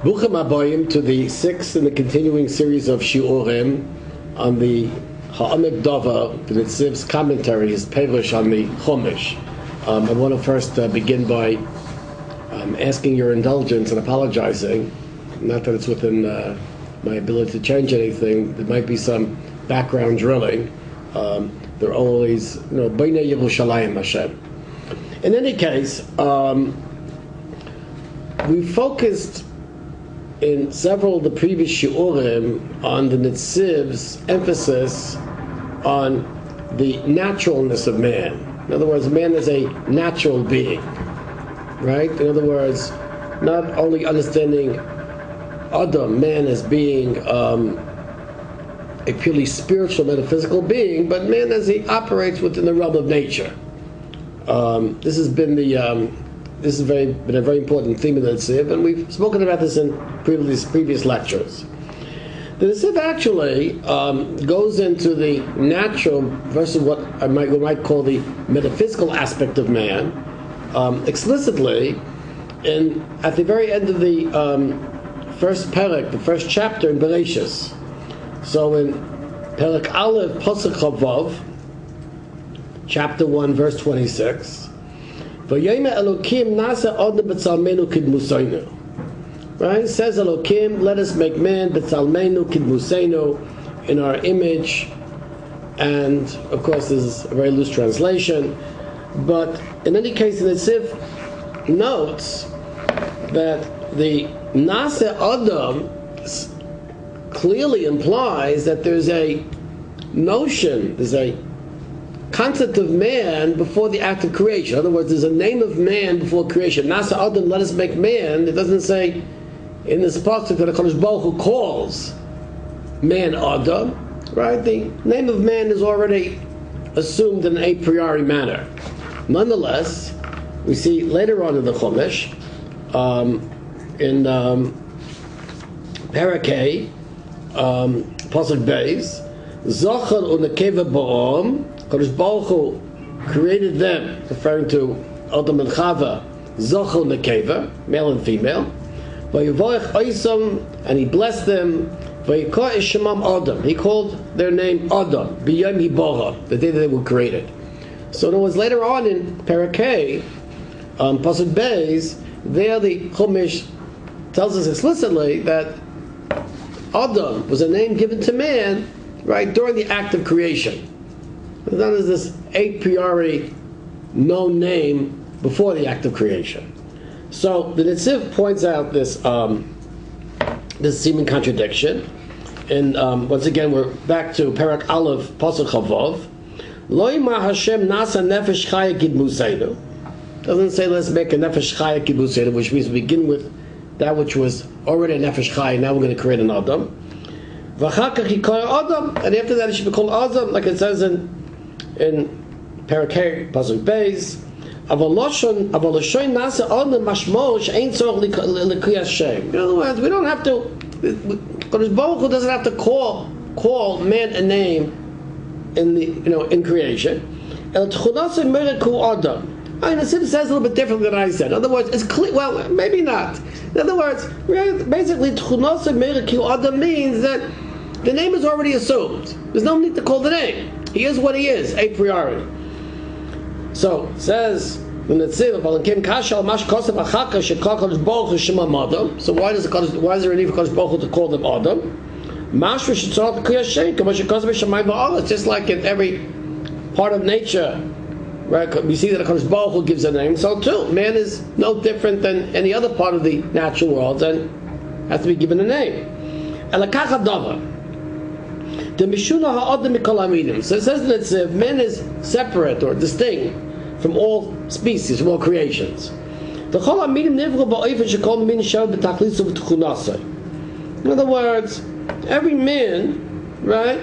Bruchim Abayim to the sixth in the continuing series of Shiurim on the Ha'amek Dava, the Netziv's commentary, his perush on the Chumash. I want to first begin by asking your indulgence and apologizing. Not that it's within my ability to change anything. There might be some background drilling. They're always, B'nai Yerushalayim Hashem. In any case, we focused in several of the previous shiurim on the Netziv's emphasis on the naturalness of man. In other words, man is a natural being, right? In other words, not only understanding Adam, man, as being a purely spiritual, metaphysical being, but man as he operates within the realm of nature. This has been been a very important theme in the Netziv, and we've spoken about this in previous lectures. The Netziv actually goes into the natural versus what we might call the metaphysical aspect of man explicitly, at the very end of the first perek, the first chapter in Bereshis. So in Perek Aleph, Pasuk Chavav, chapter 1, verse 26. Right? It says Elokim, let us make man b'tzalmenu kidmusenu, in our image. And of course this is a very loose translation, but in any case the Netziv notes that the Nase Adam clearly implies that there's a notion, there's a concept of man before the act of creation. In other words, there's a name of man before creation. Nasa Adam, let us make man. It doesn't say in this pasuk that HaKadosh Baruch Hu calls man Adam, right? The name of man is already assumed in an a priori manner. Nonetheless, we see later on in the Chumash, in Parakeh, pasuk Beis, Zachar u'nekeva ba'om, Kadosh Baruch Hu created them, referring to Adam and Chava, Zachar Nekeva, male and female. Vayivorech Oisam, and he blessed them. Vayikra Shemam Adam, he called their name Adam, B'yom Hibara, the day that they were created. So in other words, later on in Parakeh, Pasuk Beis, there the Chumash tells us explicitly that Adam was a name given to man, right, during the act of creation. That is this a priori known name before the act of creation. So the Netziv points out this seeming contradiction, and once again we're back to Perek Aleph Pasuk Chavav. Lo yimar Hashem nasa nefesh chaya kidmusenu. Doesn't say let's make a nefesh chaya kidmusenu, which means we begin with that which was already a nefesh chaya. Now we're going to create an Adam. V'chakach yikar Adam, and after that it should be called Adam, like it says in Parakeh Pasuk Beis, Avaloshan Nasa Adam Mashmosh Ain't Tzorch L'Kriyas Shem. In other words, we don't have to. Kadosh Baruch Hu doesn't have to call man a name in creation. El Tchunasa Meriku Adam. I mean, the Netziv says a little bit different than I said. In other words, it's clear. Well, maybe not. In other words, basically, Tchunasa Meriku Adam means that the name is already assumed. There's no need to call the name. He is what he is, a priori. So, says the Netziv, so why is there a need for Kadosh Baruch Hu to call them Adam? It's just like in every part of nature, right? We see that Kadosh Baruch Hu gives a name, so too, man is no different than any other part of the natural world and has to be given a name. So it says that man is separate or distinct from all species, from all creations. In other words, every man, right,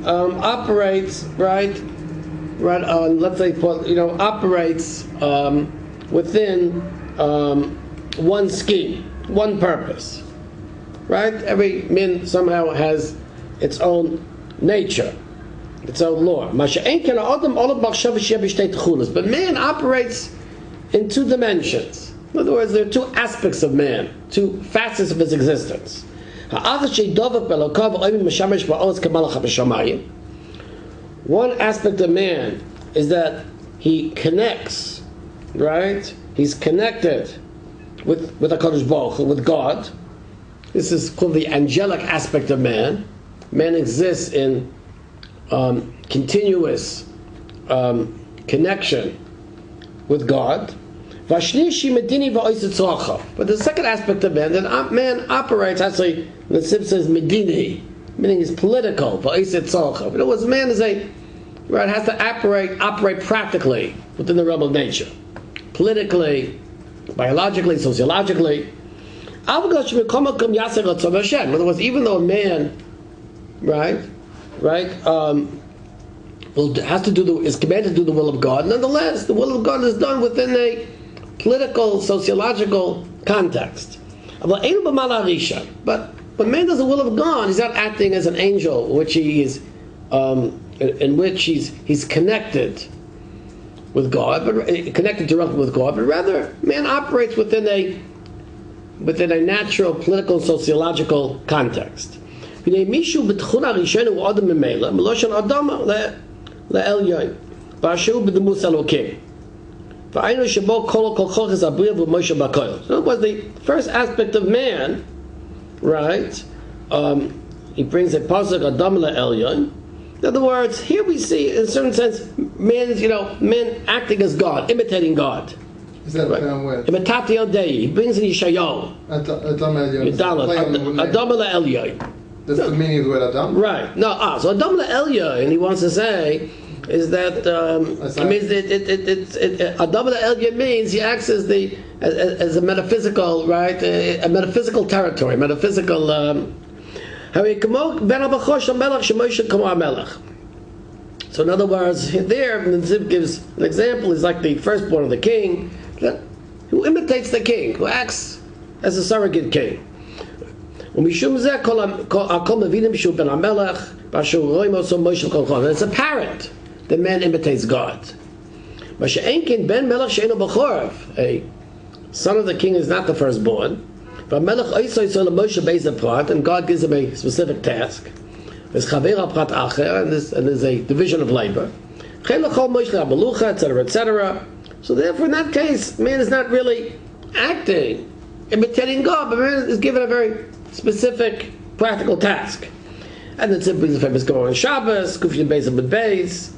operates, let's say, operates within one scheme, one purpose, right? Every man somehow has its own nature, its own law. But man operates in two dimensions. In other words, there are two aspects of man, two facets of his existence. One aspect of man is that he connects, right? He's connected with HaKadosh Baruch Hu, with God. This is called the angelic aspect of man. Man exists in continuous connection with God. But the second aspect of man, that man operates, actually, the Netziv says medini, meaning he's political. In other words, man is has to operate practically within the realm of nature, politically, biologically, sociologically. In other words, even though a man, is commanded to do the will of God, nonetheless, the will of God is done within a political, sociological context. But when man does the will of God, he's not acting as an angel, which he is, in which he's connected with God, but connected directly with God. But rather, man operates within a natural, political, sociological context. In other words, the first aspect of man, right? He brings a pasuk Adam LaElyon. In other words, here we see, in a certain sense, men acting as God, imitating God. Is that right? Imitati Dei. He brings in Yeshayahu. Adam LaElyon. That's the meaning of the word Adam? Right. No, so Adam LaElyon, he wants to say, is that Adam LaElyon means he acts as a metaphysical, right? A metaphysical territory, metaphysical. So in other words, there Netziv gives an example. He's like the firstborn of the king, who imitates the king, who acts as a surrogate king. It's apparent that man imitates God. A son of the king is not the firstborn. And God gives him a specific task. And there's a division of labor. Etc., etc. So therefore, in that case, man is not really acting, imitating God, but man is given a very specific, practical task. And the simply the famous Gemara on Shabbos, Kufyin Beis and Beis.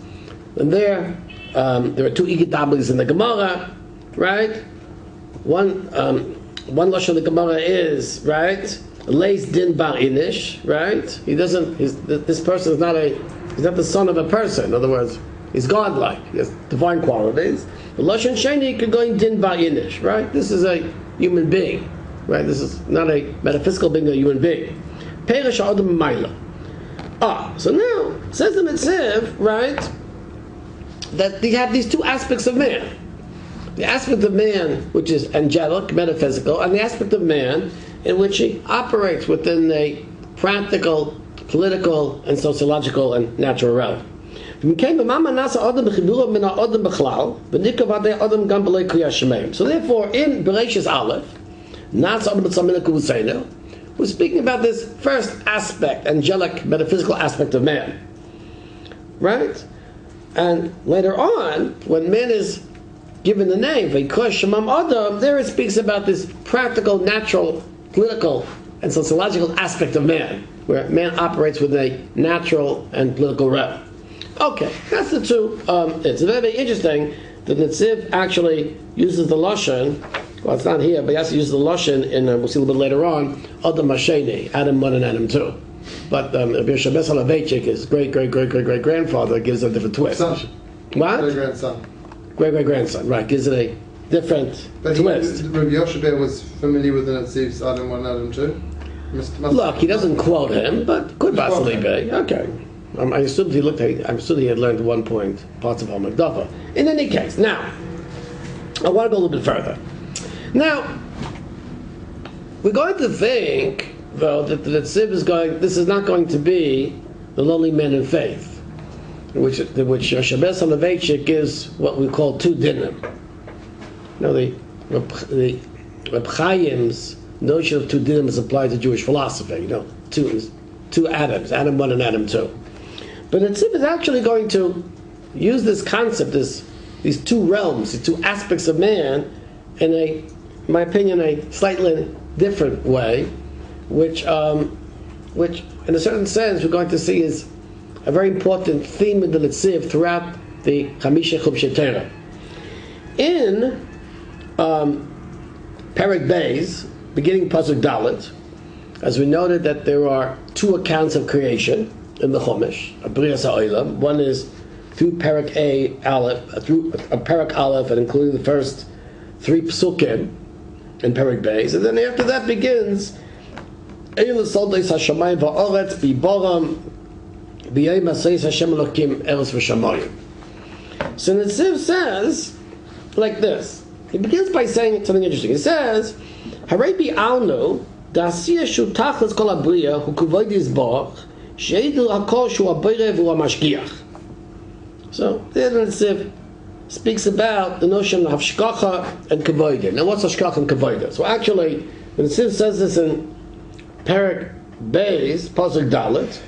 And there are two Igitablis in the Gemara, right? One lashon of the Gemara is, right, Leis Din Bar Inish, right? This person is he's not the son of a person. In other words, he's godlike. He has divine qualities. The lashon Sheni could go in Din Bar Inish, right? This is a human being, right? This is not a metaphysical being, a human being. Perish Adam Maila. So now says the Netziv, right, that they have these two aspects of man. The aspect of man which is angelic, metaphysical, and the aspect of man in which he operates within a practical, political, and sociological and natural realm. So therefore, in Bereshis Aleph, we're speaking about this first aspect, angelic, metaphysical aspect of man. Right? And later on, when man is given the name, there it speaks about this practical, natural, political, and sociological aspect of man, where man operates with a natural and political realm. Okay, that's the two. It's very, very interesting that Netziv actually uses the lashon. Well, it's not here, but he has to use the lashon in, we'll see a little bit later on, Adam Hasheni, Adam 1 and Adam 2. But Rabbi Shabbos Soloveitchik, his great-great-great-great-grandfather, gives it a different twist. Son. What? Great-grandson. Great-great-grandson, right, gives it a different twist. Rabbi Yoshua was familiar with the Netziv's Adam 1 and Adam 2? Look, he doesn't quote him, but could possibly be. Okay. I assumed he had learned at one point parts of Hamadatha. In any case, now, I want to go a little bit further. Now, we're going to think, though, that the Netziv this is not going to be the lowly man in faith, which Shabbos Soloveitchik gives what we call two dinim. The Reb Chaim's notion of two dinim is applied to Jewish philosophy. Two atoms, Adam 1 and Adam 2. But Netziv is actually going to use this concept, these two realms, these two aspects of man, in my opinion, a slightly different way, which in a certain sense we're going to see is a very important theme in the Netziv throughout the Chamisha Chumshei Torah. In Perek Beis, beginning Pasuk Dalet, as we noted that there are two accounts of creation in the Chumash, Brias HaOlam. One is through Perek Aleph, and including the first three psukim in Perek Beis, and then after that begins Eila Soldeis Hashamayim Va'oretz Biboram B'yayim Aseis Hashem Elokim Eretz V'Shamayim. So Netziv says like this. He begins by saying something interesting. He says, "Harei bi'alnu da'asiyah shu tachlis kol habriya hu kavod yizbach she'edul hakol shu haboreh v'hu hamashgiach." So the Netziv speaks about the notion of Hashkafa and Kavod. Now, what's Hashkafa and Kavod? So actually, the Netziv says this in Perek Beis, Pasuk Dalet,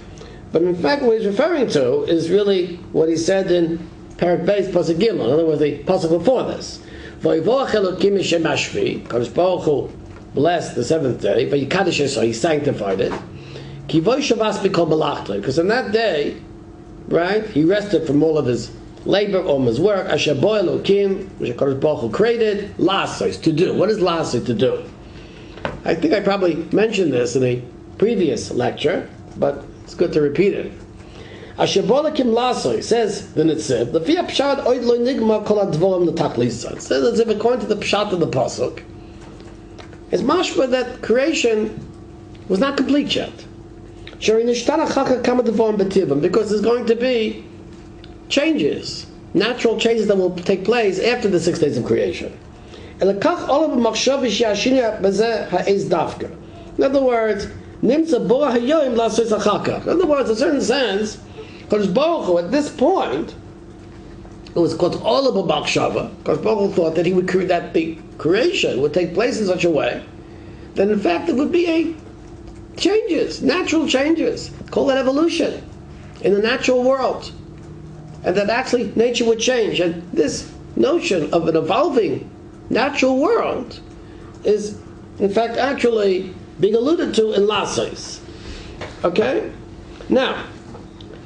but in fact what he's referring to is really what he said in Perek Beis, Pasuk Gimel. In other words, the Pasuk before this. V'yivorach Elokim Hashem Hashvi, Kadosh Baruch Hu blessed the seventh day, v'yikadosh es, he sanctified it. Ki vo shavas b'kol malachta, because on that day, right, he rested from all of his labor, all of his work. Asher bo Elokim, which Kadosh Baruch Hu created, lasos, to do. What is lasos, to do? I think I probably mentioned this in a previous lecture, but it's good to repeat it. Asher bo Elokim lasos, says the Netziv, l'fi ha'pshat oid lo nigma kol ha'dvorim l'tachlisa. It says as if according to the pshat of the pasuk, it's mashma that creation was not complete yet. Because there's going to be changes, natural changes that will take place after the 6 days of creation. In other words, in a certain sense, Kadosh Baruch Hu, at this point, it was called all of a Machshava. Kadosh Baruch Hu thought that he would that the creation would take place in such a way that in fact it would be changes, natural changes. Call that evolution in the natural world. And that actually nature would change. And this notion of an evolving natural world is in fact actually being alluded to in Lasos. Okay? Now,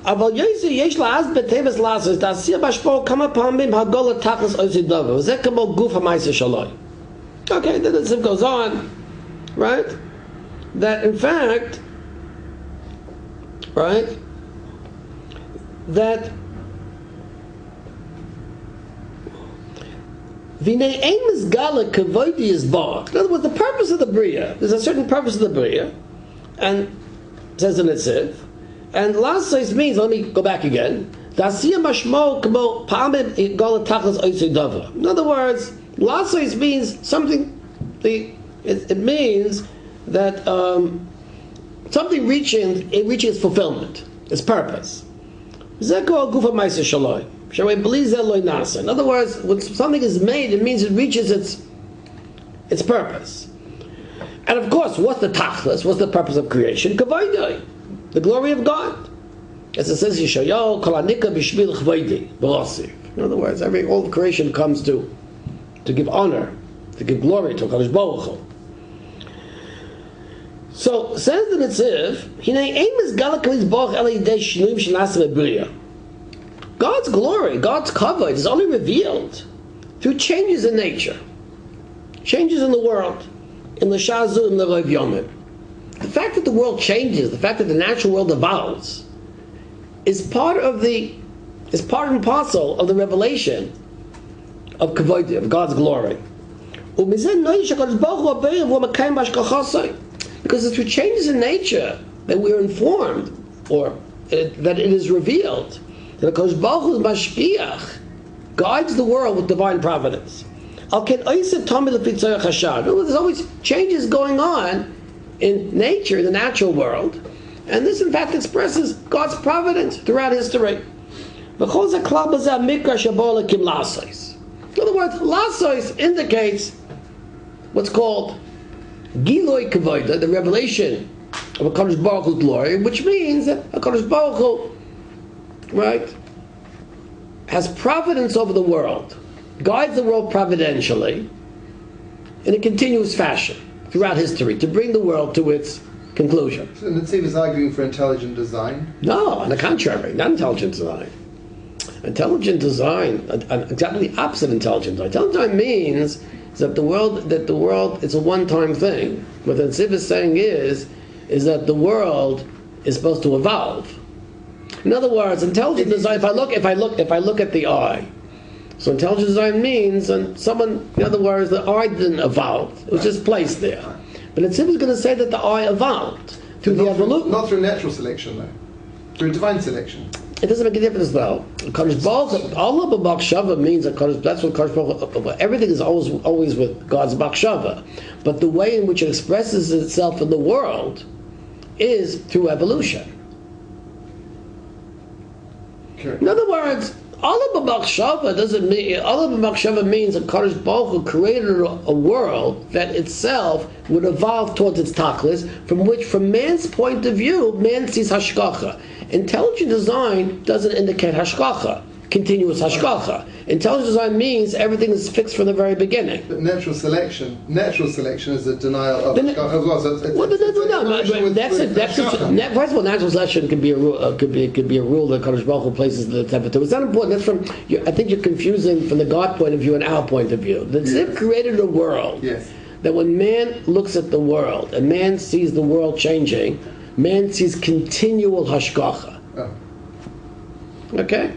אבל יש לה אז בטבעס לעשות, תעשייה בהשפעה כמה פעמים הגולה תכלס עושה דבר, וזה כמו גוף המעשה שלו. Okay, then it goes on, right? That in fact, right, that V'nei ein misgala kavodi yizbarach. In other words, the purpose of the Bria, there's a certain purpose of the Bria, and it says in Netziv, and lasos means, let me go back again, Da'asiyah mashmo kamo pa'amim igala tachlis oisei davar. In other words, lasos means something, it means that something reaches fulfillment, its purpose. In other words, when something is made, it means it reaches its purpose. And of course, what's the tachlis? What's the purpose of creation? Kavod, the glory of God. As it says, Yeshayahu kol hanika b'shvil chvodi b'rosiv. In other words, all of creation comes to give honor, to give glory to Kadosh Baruch Hu. So says the Netziv, God's glory, God's kavod is only revealed through changes in nature, changes in the world, in the shazu and the roiv yomim. The fact that the world changes, the fact that the natural world evolves, is part and parcel of the revelation of kavod, of God's glory. Because it's through changes in nature that we are informed, or that it is revealed, that Kadosh Baruch Hu's mashgiach guides the world with divine providence. There's always changes going on in nature, the natural world, and this in fact expresses God's providence throughout history. In other words, lasos indicates what's called Giloi Kavoda, the revelation of HaKadosh Baruch Hu's glory, which means that HaKadosh Baruch Hu, right, has providence over the world, guides the world providentially in a continuous fashion throughout history to bring the world to its conclusion. So Netziv is arguing for intelligent design? No, on the contrary, not intelligent design. Intelligent design, exactly the opposite of intelligent design. Intelligent design means that the world is a one-time thing. What the Netziv is saying is that the world is supposed to evolve. In other words, intelligent design. If I look at the eye, so intelligent design means, and someone, in other words, the eye didn't evolve; it was just placed there. But Netziv is going to say that the eye evolved through the evolution, not through natural selection, though, through divine selection. It doesn't make a difference, though. Kadosh Baruch Hu, all of B'Machshava means that that's what Kadosh Baruch Hu, everything is always with God's B'Machshava. But the way in which it expresses itself in the world is through evolution. Okay. In other words, all of B'Machshava doesn't mean, all of B'Machshava means that Kadosh Baruch Hu created a world that itself would evolve towards its tachlis, from which, from man's point of view, man sees Hashkafa. Intelligent design doesn't indicate Hashkafa, continuous Hashkafa. Intelligent design means everything is fixed from the very beginning. But natural selection is a denial of Hashkafa. First of all, natural selection could be a rule. Could be a rule that Kadosh Baruch Hu places the temperature. It's not important. That's from. I think you're confusing from the God point of view and our point of view. The Netziv created a world that when man looks at the world and man sees the world changing, man sees continual hashgacha. Oh. Okay,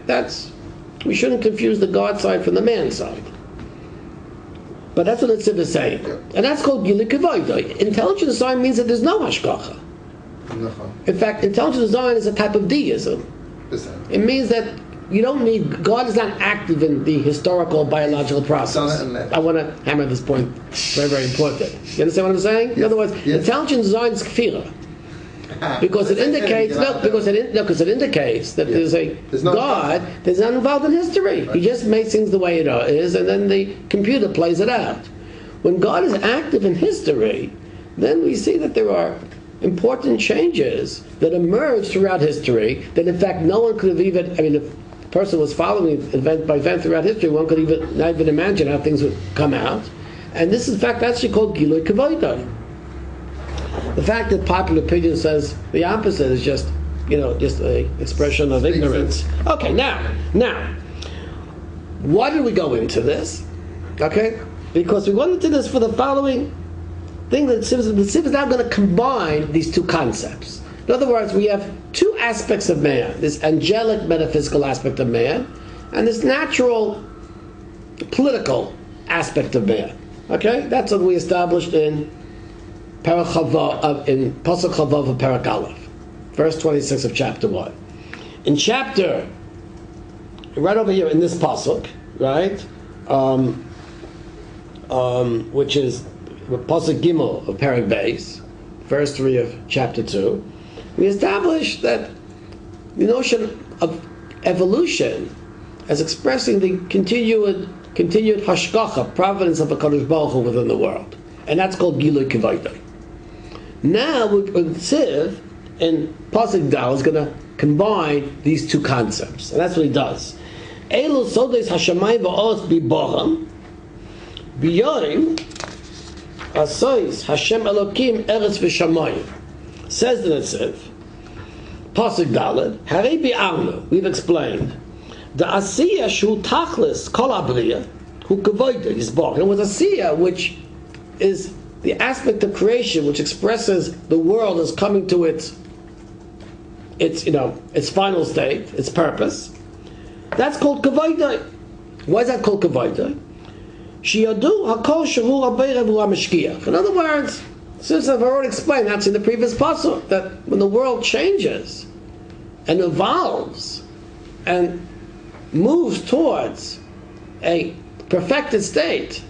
we shouldn't confuse the God side from the man side. But that's what Netziv is saying, and that's called Gilui Kavoda. Intelligent design means that there's no hashgacha. In fact, intelligent design is a type of deism. It means that you don't need, God is not active in the historical biological process. I want to hammer this point. Very, very important. You understand what I'm saying? In other words, intelligent design is kfira. Because it indicates it indicates that there's God that's not involved in history. He just makes things the way it is, and then the computer plays it out. When God is active in history, then we see that there are important changes that emerge throughout history that, in fact, no one could have even. I mean, if a person was following event by event throughout history, one could not even imagine how things would come out. And this is, in fact, actually called Gilui Kavoda. The fact that popular opinion says the opposite is just an expression of ignorance. Okay, now, why did we go into this? Okay, because we went into this for the following thing that the Netziv is now going to combine these two concepts. In other words, we have two aspects of man: this angelic metaphysical aspect of man, and this natural political aspect of man. Okay, that's what we established in Pasuk Chavav of Parak Aleph, verse 26 of chapter 1. In chapter, right over here in this pasuk, right, which is Pasuk Gimel of Parak Beis, verse 3 of chapter 2, we established that the notion of evolution as expressing the continued hashgacha, providence of a Kadosh Baruch Hu within the world, and that's called Gilui Kavoda. Now, Netziv in Pasuk Dal is going to combine these two concepts, and that's what he does. Elu sodes hashamayim va'oretz biboram, biyorim asois Hashem Elokim eretz v'shamayim. Says the Netziv, Pasuk Daled, Harei bi'arnu, we've explained, the asiyah shu tachlis kol abriya, hu kavoda yisborach. And with asiyah, which is the aspect of creation which expresses the world as coming to its final state, its purpose, that's called kavoda. Why is that called kavoda? Shiyadu hakol shehu rabbeirav hu hamashkiach. In other words, since I've already explained, that's in the previous pasuk, that when the world changes and evolves and moves towards a perfected state,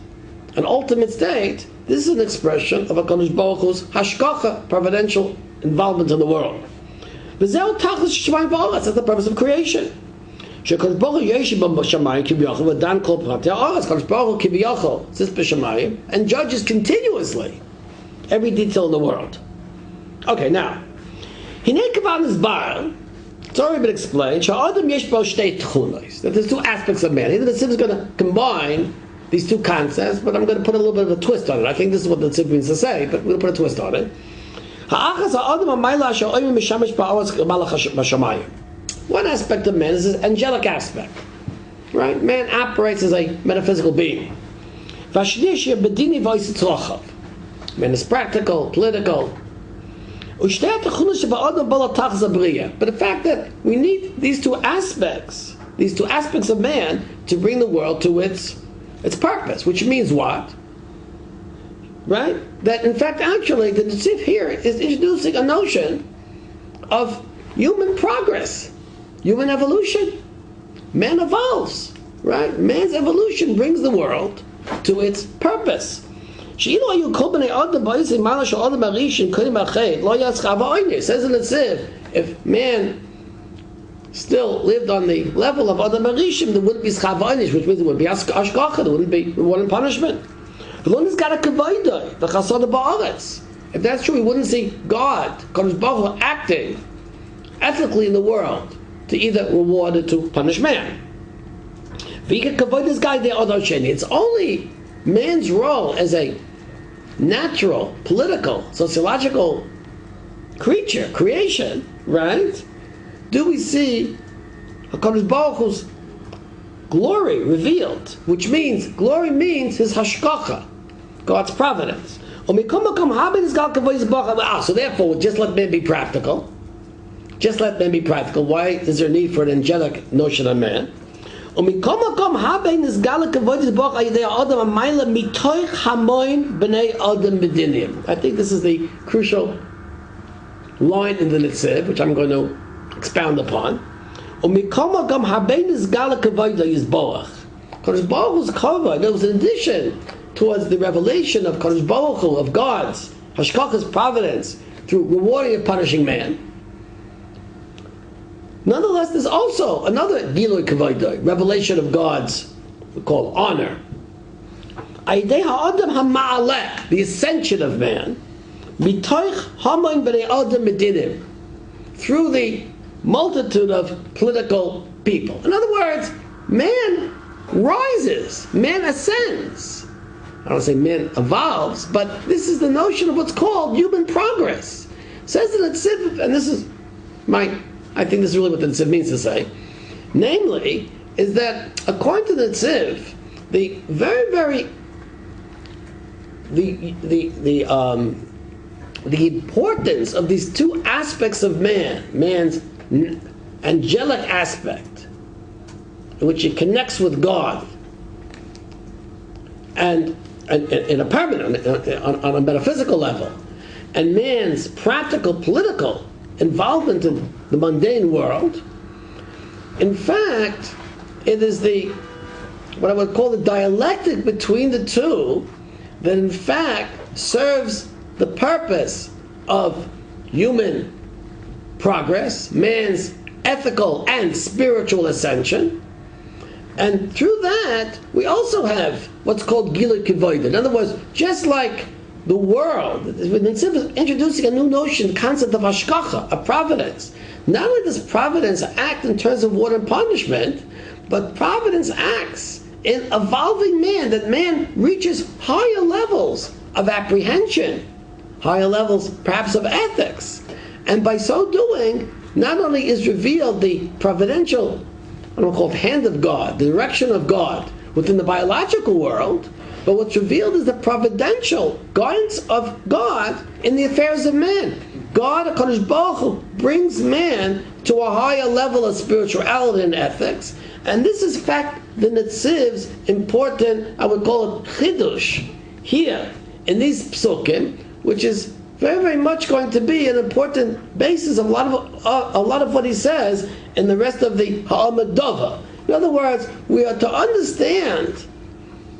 an ultimate state, this is an expression of a Kadosh Baruch Hu's hashkacha, providential involvement in the world. That's the purpose of creation. שקדוש ברוך הוא יושב בשמיים כביכול ודן כל פרטי הארץ. קדוש ברוך הוא כביכול sits בשמיים and judges continuously every detail in the world. Okay, now, הנה כבר נסבר, it's already been explained, שהאדם יש בו שתי תכונות, that there's two aspects of man. Either the Netziv is going to combine these two concepts, but I'm going to put a little bit of a twist on it. I think this is what the Netziv means to say, but we're going to put a twist on it. One aspect of man is this angelic aspect. Right? Man operates as a metaphysical being. Man is practical, political. But the fact that we need these two aspects of man to bring the world to its purpose, which means what? Right? That in fact actually the Netziv here is introducing a notion of human progress, human evolution. Man evolves, right? Man's evolution brings the world to its purpose. Says in Netziv, if man still lived on the level of Adam Arishim, there wouldn't be Schava Einish, which means there wouldn't be Hashkafa, there wouldn't be reward and punishment. If that's true, we wouldn't see God, Kadosh Baruch Hu, acting ethically in the world to either reward or to punish man. It's only man's role as a natural, political, sociological creation, right? Do we see HaKadosh Baruch Hu's glory revealed, which means, glory means his hashkafa, God's providence. So therefore, just let man be practical. Just let man be practical. Why is there a need for an angelic notion of man? I think this is the crucial line in the Netziv, which I'm going to expound upon. Kadosh Baruch Hu's kavod, there was an addition towards the revelation of Kadosh Baruch Hu, of God's Hashkafa's providence through rewarding and punishing man. Nonetheless, there's also another Gilui Kavod, revelation of God's, we call honor. The ascension of man, through the multitude of political people. In other words, man rises, man ascends. I don't say man evolves, but this is the notion of what's called human progress. Says the Netziv, and I think this is really what the Netziv means to say. Namely, is that according to the Netziv, the importance of these two aspects of man's angelic aspect, in which he connects with God, and in a permanent, on a metaphysical level, and man's practical, political involvement in the mundane world. In fact, it is what I would call the dialectic between the two that in fact serves the purpose of human progress, man's ethical and spiritual ascension. And through that, we also have what's called Gilui Kavod. In other words, just like the world, when Netziv is introducing a new notion, the concept of Hashkafa, of providence. Not only does providence act in terms of reward and punishment, but providence acts in evolving man, that man reaches higher levels of apprehension, higher levels perhaps of ethics. And by so doing, not only is revealed the providential, I don't call it hand of God, the direction of God within the biological world, but what's revealed is the providential guidance of God in the affairs of man. God, HaKadosh Baruch Hu, brings man to a higher level of spirituality and ethics. And this is, in fact, the Netziv's important, I would call it chidush, here, in these psukim, which is very, very much going to be an important basis of a lot of what he says in the rest of the Ha'amad Dava. In other words, we are to understand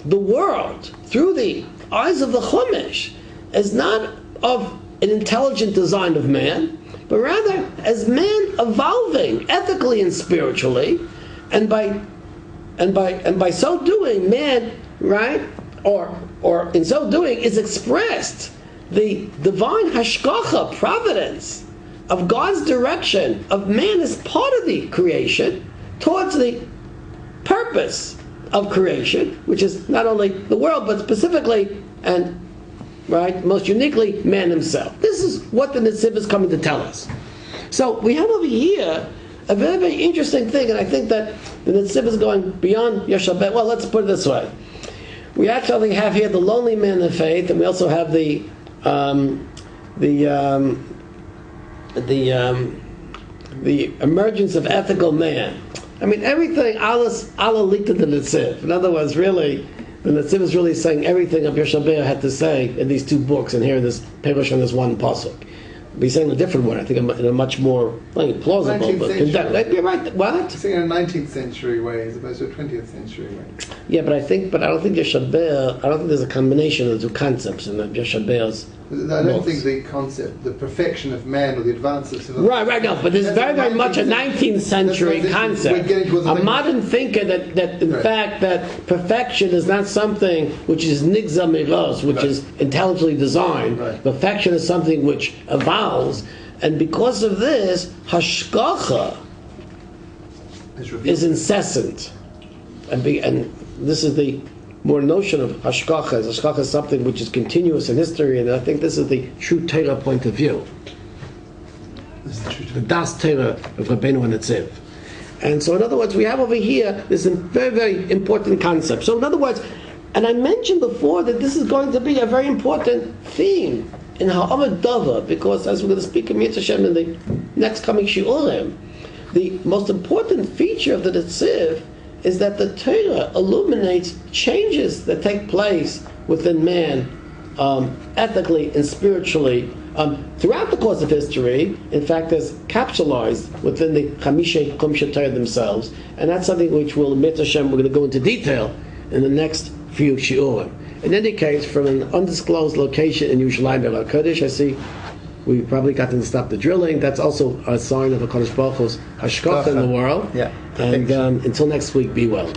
the world through the eyes of the Chumash as not of an intelligent design of man, but rather as man evolving ethically and spiritually, and by so doing, man, right, or in so doing is expressed the divine hashkafa, providence of God's direction of man as part of the creation towards the purpose of creation, which is not only the world but specifically and most uniquely man himself. This is what the Netziv is coming to tell us. So we have over here a very, very interesting thing, and I think that the Netziv is going beyond Yeshabet. Well, let's put it this way: we actually have here the lonely man of faith, and we also have the emergence of ethical man. I mean, everything Allah linked to the Netziv. In other words, really, the Netziv is really saying everything of Yeshabet had to say in these two books, and here in this Perush on this one pasuk. Be saying a different one, I think, in a much more plausible, but you're right. What? You're saying in a 19th century way as opposed to a 20th century way. Yeah, but I don't think Yeshabel. I don't think there's a combination of the two concepts in the Yeshabel's. I don't think the concept, the perfection of man or the advances of right, no, but there's very much a 19th century concept. A modern thinker that in fact that perfection is not something which is nigza miros, which is intelligently designed. Right. Perfection is something which evolves, and because of this, hashkafa is incessant, and this is the more notion of Hashkafa. Hashkafa is something which is continuous in history, and I think this is the true Torah point of view. The Das Torah of Rabbeinu and Netziv. And so in other words, we have over here this very, very important concept. So in other words, and I mentioned before that this is going to be a very important theme in Ha'amad Dava, because as we're going to speak in Mitzvah Shem in the next coming Shiurim, the most important feature of the Netziv is that the Torah illuminates changes that take place within man, ethically and spiritually, throughout the course of history. In fact, is capsulized within the Chamisha Chumsha Torah themselves, and that's something which will, Mitzvah Hashem, we're going to go into detail in the next few shiurim. In any case, from an undisclosed location in Yerushalayim Be'er HaKodesh, I see we probably got to stop the drilling. That's also a sign of a Kodesh Baruch Hu's Hashkafa in the world. Yeah. And until next week, be well.